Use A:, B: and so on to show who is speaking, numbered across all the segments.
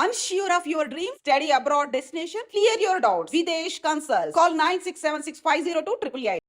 A: Unsure of your dream? Study abroad destination? Clear your doubts. Videsh Consult. Call 9676502888.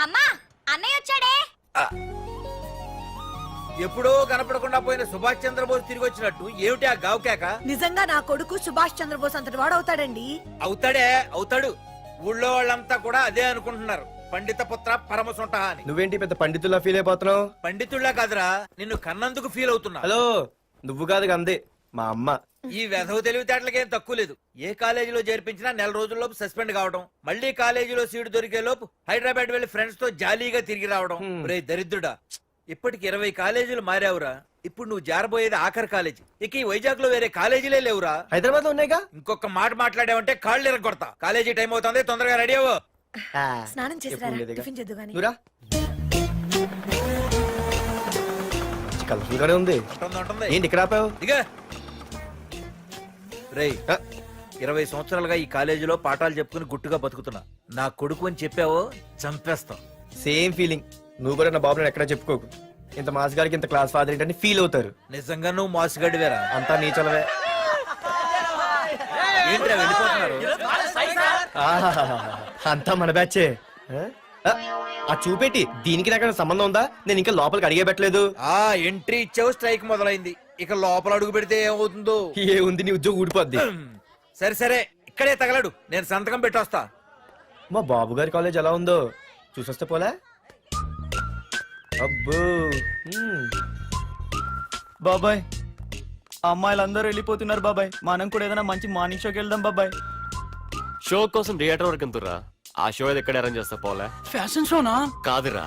B: అమ్మా అన్నయ్య వచ్చాడే.
C: ఎప్పుడో కనపడకుండా పోయిన సుభాష్ చంద్రబోస్ తిరిగి వచ్చినట్టు ఏమిటి ఆ గావుకేక?
D: నిజంగా నా కొడుకు సుభాష్ చంద్రబోస్ అంతటి వాడు అవుతాడండి.
C: అవుతాడు. ఊళ్ళో వాళ్ళంతా కూడా అదే అనుకుంటున్నారు. పండిత పుత్ర పరమ సొంట అని.
E: నువ్వేంటి పెద్ద పండితుల్లా ఫీల్ అయిపోతున్నావు?
C: పండితుళ్ళ కాదురా, నిన్ను కన్నందుకు ఫీల్ అవుతున్నా.
E: హలో, నువ్వు కాదు అందే మా అమ్మ.
C: ఈ వెధవ తెలివితేటలకేం తక్కువ లేదు. ఏ కాలేజీలో చేర్పించినా నెల రోజుల్లోపు సస్పెండ్ కావడం, మళ్ళీ కాలేజీలో సీటు దొరికే లోపు హైదరాబాద్ వెళ్లి ఫ్రెండ్స్ తో జాలీగా తిరిగి రావడం. రే దరిద్రుడా, ఇప్పటికి 20 కాలేజీలు మారావురా. ఇప్పుడు నువ్వు జారబోయేది ఆఖరి కాలేజీ. ఇక ఈ వైజాగ్ లో వేరే కాలేజీలే లేవురా.
E: హైదరాబాద్ లో ఉన్నాయిగా.
C: ఇంకొక మాట మాట్లాడావంటే కాళ్ళు ఎరగొడతా. కాలేజీ టైం అవుతుంది, తొందరగా రెడీ అవ్వు.
D: స్నానం చేసిరా, టిఫిన్ చేద్దు గాని.
E: కలర్ఫుల్ గానే ఉంది. ఏంటి ఇక్కడ ఆపావు?
C: దిగా రేయ్, 20 సంవత్సరాలుగా ఈ కాలేజీలో పాఠాలు చెప్పుకుని గుట్టుగా బతుకుతున్నా. నా కొడుకు అని చెప్పావో చంపేస్తాం.
E: Same feeling. నువ్వు కూడా నా బాబు ఎక్కడ చెప్పుకోకు. ఇంత మాస్ గారికి ఇంత క్లాస్ ఫాదర్ ఏంటని ఫీల్ అవుతారు.
C: నిజంగా నువ్వు మోసగాడివేరా.
E: అంతా నీచలవే.
C: ఏంట్రా వెళ్ళిపోతున్నారు?
E: అంతా మన బ్యాచే. ఆ చూపెట్టి దీనికి నాకు సంబంధం ఉందా? నేను ఇంకా లోపలికి అడిగే పెట్టలేదు.
C: ఆ ఎంట్రీ ఇచ్చావు, స్ట్రైక్ మొదలైంది. ఇక లోపల అడుగు పెడితే ఏమవుతుందో.
E: ఏ ఉంది, నీ ఉద్యోగం ఊడిపోద్ది.
C: సరే ఇక్కడే తగలడు, నేను సంతకం పెట్టొస్తా.
E: మా బాబు గారి కాలేజ్ ఎలా ఉందో చూసొస్తే పోలే. అబ్బో,
F: బాబాయ్ అమ్మాయిలందరూ వెళ్ళిపోతున్నారు బాబాయ్. మనం కూడా ఏదైనా మంచి మార్నింగ్ షోకి వెళ్దాం బాబాయ్.
G: షో కోసం థియేటర్ వరకు ఎంతురా? ఆ షో ఏది ఎక్కడ అరేంజ్ చేస్తా పోలే.
F: ఫ్యాషన్ షోనా?
G: కాదురా,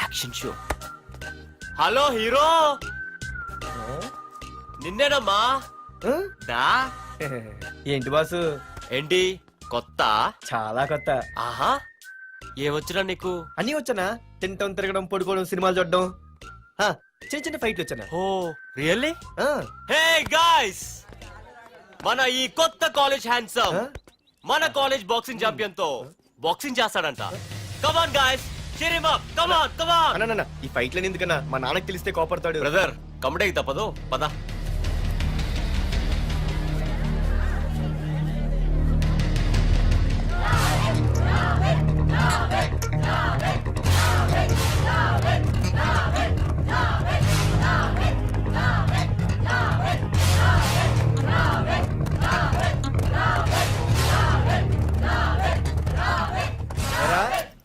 G: యాక్షన్ షో. హలో హీరో, నిన్నేనమ్మా. దా.
E: ఏంటి బాసు?
G: ఏంటి కొత్త?
E: చాలా కొత్త.
G: ఆహా, ఏమొచ్చినా నీకు?
E: అన్నీ వచ్చానా? తింటం, తిరగడం, పడుకోవడం, సినిమాలు చూడడం, చిన్న చిన్న ఫైట్లు వచ్చానా?
G: ఓ రియల్లీ? హే గాయ్స్, మన ఈ కొత్త కాలేజ్ హ్యాండ్సమ్ మన కాలేజ్ బాక్సింగ్ ఛాంపియన్ తో బాక్సింగ్ చేస్తాడంట. Come on guys, cheer him up. Come on.
E: ఈ ఫైట్లని ఎందుకన్నా? మా నాన్నకి తెలిస్తే కోపడతాడు.
G: బ్రదర్, కమడేకి తప్పదు, పద.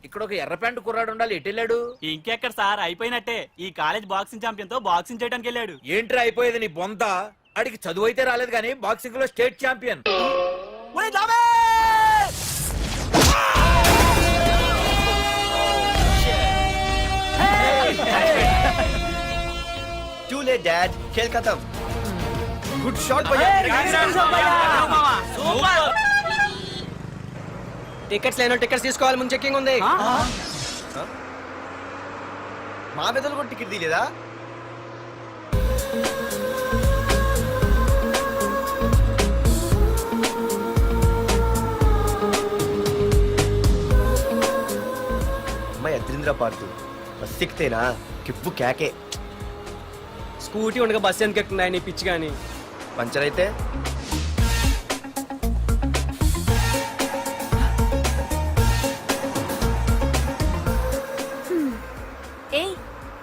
C: ఇక్కడ ఒక ఎర్ర ప్యాంటు కుర్రాడు ఉండాలి. ఎటు వెళ్ళాడు?
F: ఇంకెక్కడ సార్, అయిపోయినట్టే. ఈ కాలేజ్ బాక్సింగ్ ఛాంపియన్ తో బాక్సింగ్ చేయడానికి వెళ్ళాడు.
C: ఏంట్రా అయిపోయేది నీ బొంత? అడిగి చదువు అయితే రాలేదు కానీ బాక్సింగ్ లో state champion.
E: Too late, Dad. खेल खत्म. Good shot, भैया. టికెట్స్ లేనో టికెట్స్ తీసుకోవాలి, ముందు చెక్కింగ్ ఉంది. మా పెద్దలు కూడా టికెట్ తీయలేదా? అమ్మాయి అద్రింద్ర పార్తు బస్ ఎక్కితేనా కిప్పు కేకే.
F: స్కూటీ ఉండగా బస్సు ఎందుకు ఎక్కుతున్నాయి నీ పిచ్చి గాని?
E: పంచర్ అయితే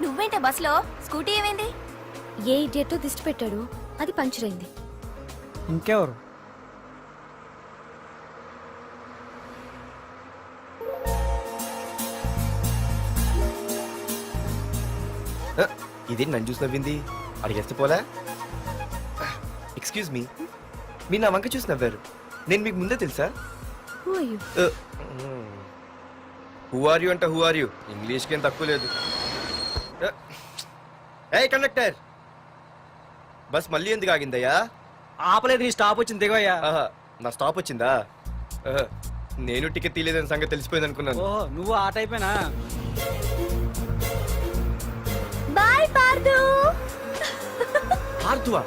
B: నువ్వేంటే బస్ లో? స్కూటీ ఏమైంది?
H: ఏ ఇడియట్ దిష్టి పెట్టాడు, అది పంచర్ అయింది.
F: ఇంకెవరు?
E: ఇదే నన్ను చూసి నవ్వింది. అడిగేస్తే పోలే. ఎక్స్క్యూజ్ మీ, మీరు నా వంక చూసి నవ్వారు. నేను మీకు ముందే తెలుసా? హూ ఆర్ యూ అంటే హూ ఆర్ యూ, ఇంగ్లీష్కి ఏం తక్కువ లేదు. ఏ కండక్టర్, బస్ మళ్ళీ ఎందుకు ఆగిందయ్యా?
F: ఆపలేదు, నీ స్టాప్ వచ్చింది, దిగోయ్యా.
E: నా స్టాప్ వచ్చిందా? నేను టికెట్ తీయలేదని సంగతి తెలిసిపోయింది అనుకున్నాను.
F: ఓహో, నువ్వు ఆ టైపేనా?
H: బాయ్ పార్దు.
E: పార్థువా?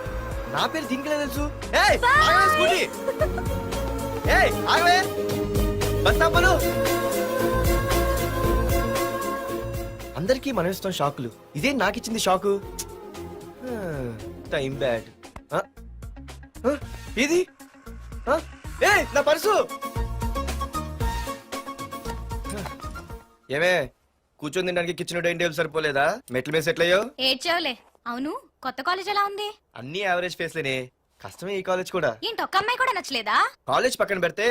E: నా పేరు దీనికి తెలుసు. స్కూటీ ఆగవే, బస్ ఆపను. అందరికీ మనం ఇస్తాం షాకులు, ఇదే నాకు ఇచ్చింది షాకు. Time bad. ఇది ఏ నా పర్సు. ఏమే కూర్చొని తినడానికి కిచెన్ డైనింగ్ టేబుల్ సరిపోలేదా? మెట్ల మీద సెట్ అయ్యో.
B: ఏడ్చావులే. అవును, కొత్త కాలేజ్ ఎలా ఉంది?
E: అన్ని యావరేజ్ ఫేస్లేనే. కష్టమే ఈ కాలేజ్ కూడా.
B: ఏంటి, ఒక్క అమ్మాయి కూడా నచ్చలేదా?
E: కాలేజ్ పక్కన పెడితే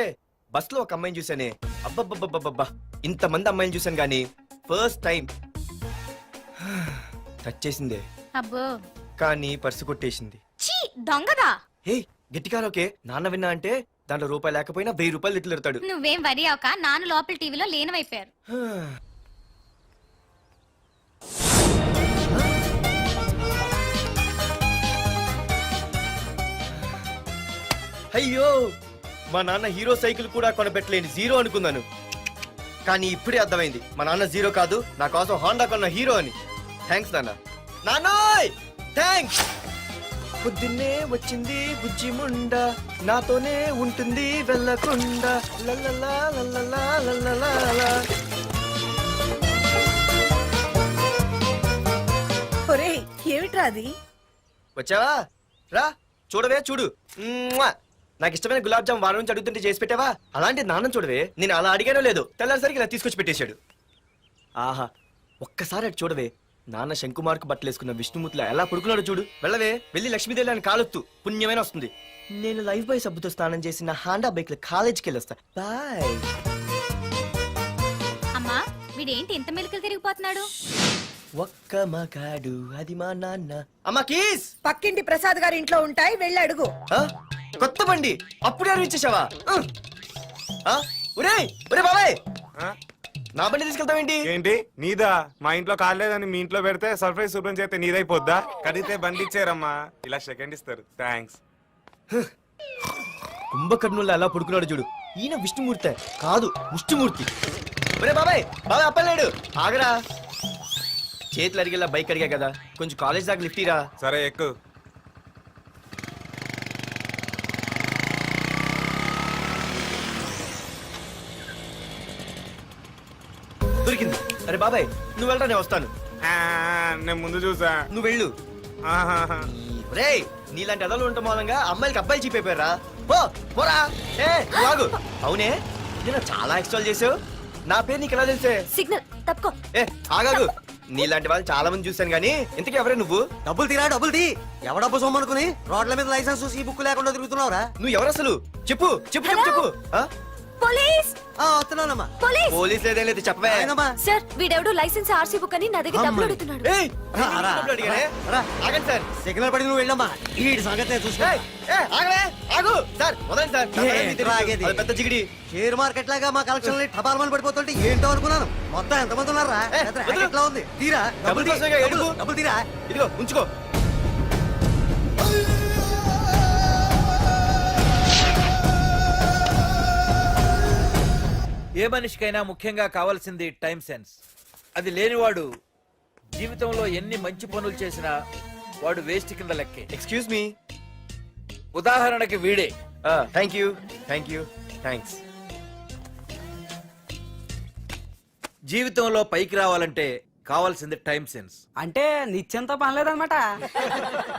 E: బస్ లో ఒక అమ్మాయిని చూసానే, అబ్బబ్బబ్బబ్బబ్బా ఇంతమంది అమ్మాయిని చూసాను గానీ ఫస్ట్ టైం టచ్ చేసిందే,
B: అబ్బో,
E: కానీ పర్సు కొట్టేసింది.
B: చీ దొంగదా.
E: హే గట్టిగా ఓకే, నాన్న విన్నా అంటే దాంట్లో రూపాయి లేకపోయినా 1000 రూపాయలు ఇట్లు ఎడతాడు.
B: నువ్వేం వరి అవక, నాన్న లోపల టీవీలో లేనవైపోయారు.
E: అయ్యో మా నాన్న హీరో సైకిల్ కూడా కొనపెట్టలేని జీరో అనుకున్నాను, కానీ ఇప్పుడే అర్థమైంది మా నాన్న జీరో కాదు, నా కోసం హోండా కొన్న హీరో అని. థ్యాంక్స్ నాన్న. నాన్నోయ్ థ్యాంక్స్. పొద్దున్నే వచ్చింది బుజ్జి ముండ, నాతోనే ఉంటుంది వెళ్ళకుండా. లల్లలా లల్లలా లల్లలా.
D: ఒరేయ్ ఏమిట్రా అది?
E: వచ్చావా? రా చూడవే చూడు. మ్వా! నాకు ఇష్టమైన గులాబ్ జామ్ వారం నుంచి అడుగుతుంటే చేసి పెట్టావా? అలాంటి నాన్న చూడవే, నేను అలా అడిగానో లేదు, తెల్లారిసరికి ఇలా తీసుకొచ్చి పెట్టేశాడు. ఆహా ఒక్కసారి అటు చూడవే, నాన్న శంకుమార్కు బట్టలేసుకున్న విష్ణుమూర్తిలా ఎలా పడుకున్నాడు చూడు. వెళ్ళవే, వెళ్ళి లక్ష్మీదేవి అని కాలొత్తు, పుణ్యమైన వస్తుంది. నేను లైఫ్ బాయ్ సబ్బుతో స్నానం చేసి నా హాండా బైక్ లో కాలేజీకి వెళ్ళొస్తా. బాయ్.
B: అమ్మా, వీడేంటి ఇంత మెలికలు తిరిగిపోతున్నాడు?
E: ఒక్క మగాడు అది మా నాన్న. అమ్మా కీస్.
D: పక్కింటి ప్రసాద్ గారి ఇంట్లో ఉంటాయి, వెళ్ళి అడుగు.
E: ఆ? కొత్త బండి అప్పుడే అరివిచ్చేసావా? ఒరే ఒరే బాబాయ్, నా బండి తీసుకెళ్తావేంటి?
I: ఏంటి నీదా? మా ఇంట్లో కాలేదని మీ ఇంట్లో పెడితే సర్ప్రైజ్ శుభ్రం చేస్తే నీదైపోద్దా? కడిగితే బండి ఇచ్చారమ్మా, ఇలా సెకండ్ ఇస్తారు. థ్యాంక్స్.
E: కుంభకర్ణుల్లో ఎలా పడుకున్నాడు చూడు. ఈయన విష్ణుమూర్తి కాదు, ముష్టిమూర్తి. ఒరే బాబాయ్ బాబాయ్ అప్పలేడు, ఆగరా. చేతులు అడిగేలా బైక్ అడిగా కదా, కొంచెం కాలేజ్ దాకా లిఫ్ట్ ఇరా.
I: సరే ఎక్కు.
E: దొరికింది. అరే బాబాయ్ నువ్వు వెళ్ళరా, నేను వస్తాను.
I: ఆ, నేను ముందు చూసా.
E: నువ్వు వెళ్ళు.
I: ఆహాహా.
E: రే నీలాంటి అదలు ఉండటం మూలంగా అమ్మాయిలకి అబ్బాయిలు చీపైపోయారా? పోరా. ఏ నువ్వు ఆగు. అవునే నేను చాలా ఎక్స్ట్రాల్ చేసావు, నా పేరు నీకు ఎలా తెలిసే?
H: సిగ్నల్ తప్పుకో.
E: ఏ ఆగాగు. నీలాంటి వాళ్ళు చాలా మంది చూశాను గానీ ఇంతకీ ఎవరే నువ్వు?
J: డబ్బులు తీరా, డబ్బులు తీ. ఎవడబ్బు సొమ్మనుకుని రోడ్ల మీద లైసెన్స్ ఈ బుక్ లేకుండా తిరుగుతున్నావురా?
E: నువ్వు ఎవరు అసలు? చెప్పు చెప్పు చెప్పు చెప్పు. ఆ?
H: పోలీస్
J: వస్తున్నానమ్మా.
H: పోలీస్.
E: పోలీస్ లేదేం లేదు చెప్పవే.
J: ఆయనమ్మా.
H: సార్ వీడెవడు లైసెన్స్ ఆర్సీ బుక్ అని నా దగ్గర డబ్బులు అడుగుతున్నాడు.
E: ఏయ్,
J: రా, రా.
E: డబ్బులు అడిగానే?
J: రా.
E: ఆగండి సార్.
J: సిగ్నల్ పడి నువ్వు వెళ్ళమ్మా, ఈ సంగతి నేను చూసుకో.
E: ఏయ్, ఏయ్, ఆగవే, ఆగు. సార్ వదలండి సార్. నా
J: ఏ,
E: పని మీకు తెలుసు.
J: ఆగేది.
E: అది పెద్ద జిగిడి.
J: షేర్ మార్కెట్ లాగా మా కలెక్షన్ టపాల్మని పడిపోతుంటే ఏంటో అనుకున్నాను. మొత్తం ఎంతమంది ఉన్నారా?
E: ఏ,
J: పెద్ద
E: వదిలు.
J: racket లా ఉంది. తీరా
E: డబ్బులు
J: తీ.
E: కోసమేగా ఏడుపు.
J: డబ్బులు తీరా.
E: ఇదిగో ఉంచుకో.
C: ఏ మనిషికైనా ముఖ్యంగా కావాల్సింది టైం సెన్స్. అది లేనివాడు జీవితంలో ఎన్ని మంచి పనులు చేసినా వాడు వేస్ట్ కింద లెక్కే.
E: Excuse me.
C: ఉదాహరణకి వీడే.
E: Thank you thank you thanks.
C: జీవితంలో పైకి రావాలంటే కావాల్సింది టైం సెన్స్.
J: అంటే నిత్యంతో పనిలేదన్నమాట.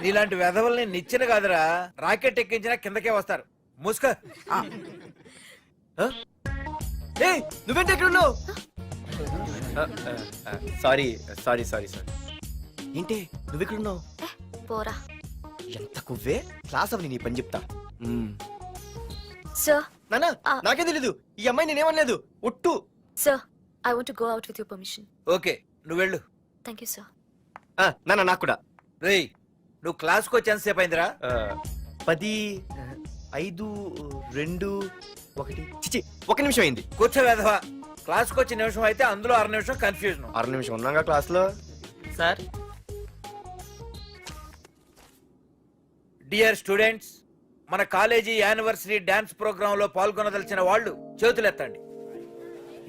C: నీలాంటి వెధవల్ని నిచ్చిన కాదురా, రాకెట్ ఎక్కించినా కిందకే వస్తారు. ముసుక.
E: ఏ నువ్వేంటి ఎక్కడ ఉన్నావు? Sorry sorry sorry sorry. ఏంటి నువ్వు ఎక్కడ ఉన్నావు?
H: పోరా.
E: ఎంత కువ్వే. క్లాస్ అవని నీ పని చెప్తా.
H: సార్
E: నానా నాకే తెలీదు, ఈ అమ్మాయి నేనేమనలేదు ఒట్టు.
H: Sir I want to go out with your permission.
C: Okay నువ్వు వెళ్ళు.
H: Thank you sir.
E: నానా నాకు కూడా.
C: రేయ్ నువ్వు క్లాస్కి వచ్చి ఎంతసేపు అయిందిరా?
E: 10, 5, 2, 1 చిచి 1 నిమిషం అయింది.
C: కూర్చో వెధవా. క్లాస్కి వచ్చి నిమిషం అయితే అందులో 6 నిమిషం కన్ఫ్యూజన్.
E: 6 నిమిషం ఉన్నాగా క్లాస్ లో.
F: సార్
C: డియర్ స్టూడెంట్స్, మన కాలేజీ యానివర్సరీ డాన్స్ ప్రోగ్రామ్ లో పాల్గొనదలిచిన వాళ్ళు చేతులెత్తండి.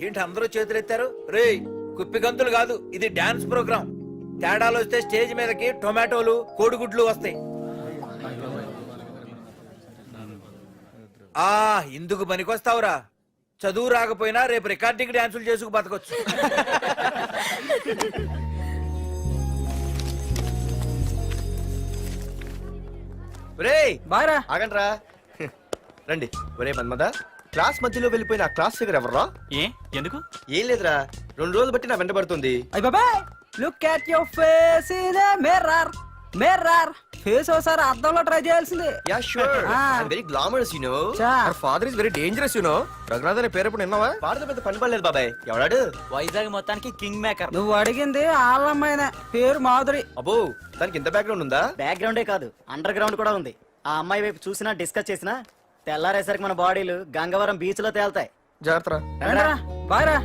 C: ఏంటి అందరూ చేతులెత్తారు? రేయ్ కుప్పి గంతులు కాదు, ఇది డాన్స్ ప్రోగ్రామ్. తేడాలు వస్తే స్టేజ్ మీదకి టొమాటోలు కోడిగుడ్లు వస్తాయి. ఇందుకు పనికొస్తావురా. చదువు రాకపోయినా రేపు రికార్డింగ్ డాన్సులు చేసుకు బతకొచ్చు.
E: ఒరేయ్
F: బాయ్రా
E: ఆగండ్రా రండి. ఒరే మన్మద, క్లాస్ మధ్యలో వెళ్ళిపోయిన ఆ క్లాస్ ఫిగర్ ఎవర్రా?
G: ఏ ఎందుకు
E: ఏం లేదురా, 2 రోజులు బట్టి నా వెంట పడుతుంది.
F: అయ్య బాబాయ్ look at your face in a mirror mirror face ఒకసారి అద్దంలో ట్రై చేయాల్సింది.
E: Yeah sure,
F: Ah.
E: I am very glamorous you know.
F: చా
I: father is very dangerous you know. Raghunath అనే పేరు ఎప్పుడు విన్నావా?
E: పాడతో పెద్ద పని పడలేదు బాబాయ్. ఎవడాడు?
F: వైజాగ్ మొత్తానికి కింగ్ మేకర్. నువ్వు అడిగింది ఆళ్ళమ్మాయిన పేరు మాధురి.
E: అబ్బో, దానికి ఇంత బ్యాక్గ్రౌండ్ ఉందా?
F: బ్యాక్గ్రౌండే కాదు అండర్ గ్రౌండ్ కూడా ఉంది. ఆ అమ్మాయి వైపు చూసినా డిస్కస్ చేసినా తెల్లారేసరికి మన బాడీలు గంగవరం బీచ్ లో తేల్తాయి.
I: జాగ్రత్త.
F: బాయ్రా